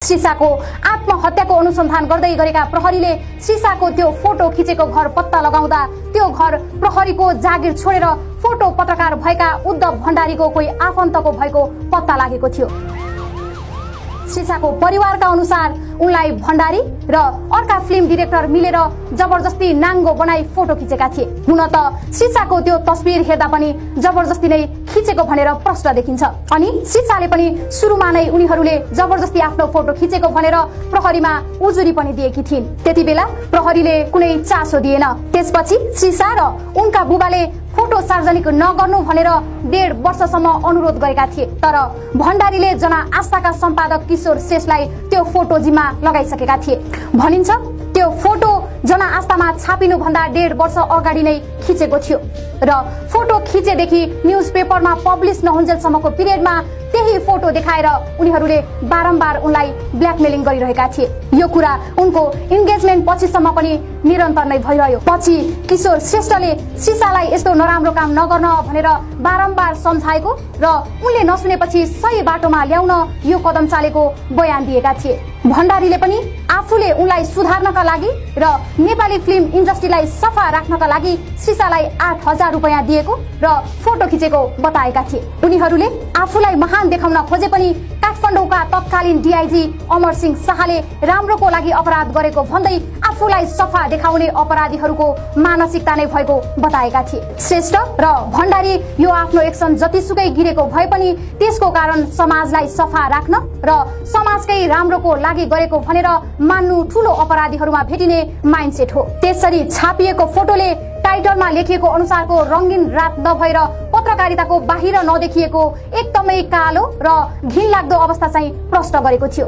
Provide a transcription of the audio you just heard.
श्रीशाको आत्महत्याको अनुसन्धान गर्दै गरेका प्रहरीले श्रीशाको त्यो फोटो खिचेको घर पत्ता लगाउँदा त्यो घर प्रहरीको जागिर छोडेर फोटो पत्रकार भएका उद्धव भण्डारीको कोही आफन्तको भएको पत्ता लागेको थियो। श्रीशाको परिवारका अनुसार उनलाई भण्डारी र अर्का फिल्म डिरेक्टर मिलेर जबरजस्ती नाङ्गो बनाई फोटो खिचेका थिए। हुन त श्रीशाको त्यो तस्बिर हेर्दा पनि जबरजस्ती नै खिचेको भनेर प्रश्न देखिन्छ। अनि श्रीशाले पनि सुरुमा नै उनीहरूले जबरजस्ती आफ्नो फोटो खिचेको भनेर प्रहरीमा उजुरी पनि दिएकी थिइन्। त्यतिबेला प्रहरीले कुनै चासो दिएन। त्यसपछि श्रीशा र उनका बुबाले फोटो सार्वजनिक नगर्नु भनेर 1.5 वर्षसम्म अनुरोध गरेका थिए। तर भण्डारीले जना आस्थाका सम्पादक किशोर श्रेष्ठलाई त्यो फोटो जिम्मा लगाइसकेका थिए। भनिन्छ त्यो फोटो जना आस्थामा छापिनु भन्दा 1.5 वर्ष अगाडि नै खिचेको थियो र फोटो खिचेदेखि न्यूज पेपरमा पब्लिस नहुन्जेलसम्मको पिरियडमा त्यही फोटो देखाएर उनीहरूले बारम्बार उनलाई ब्ल्याकमेलिङ गरिरहेका थिए। यो कुरा उनको इन्गेजमेन्ट पछिसम्म पनि निरन्तर नै भइरह्यो। पछि किशोर श्रेष्ठले श्रीशालाई यस्तो नराम्रो काम नगर्न भनेर बारम्बार सम्झाएको र उनले नसुनेपछि सही बाटोमा ल्याउन यो कदम चालेको बयान दिएका थिए। भण्डारीले पनि आफूले उनलाई सुधार्नका लागि र नेपाली फिल्म इन्डस्ट्रीलाई सफा राख्नका लागि श्रीशालाई 8,000 रुपैयाँ दिएको र फोटो खिचेको बताएका थिए। उनीहरूले आफूलाई महान देखाउन खोजे पनि काठमाडौँका तत्कालीन डीआईजी अमर सिंह शाहले राम्रोको लागि अपराध गरेको भन्दै आफूलाई सफा देखाउने अपराधीहरूको मानसिकता नै भएको बताएका थिए। श्रेष्ठ र भण्डारी यो आफ्नो एक्सन जतिसुकै गिरेको भए पनि त्यसको कारण समाजलाई सफा राख्न र समाजकै राम्रोको लागि गरेको भनेर मान्नु ठूलो अपराधीहरूमा भेटिने माइन्डसेट हो। त्यसरी छापिएको फोटोले टाइटलमा लेखिएको अनुसारको रंगीन रात नभएर पत्रकारिताको बाहिर नदेखिएको एकदमै कालो र घिनलाग्दो अवस्था चाहिँ प्रष्ट गरेको थियो।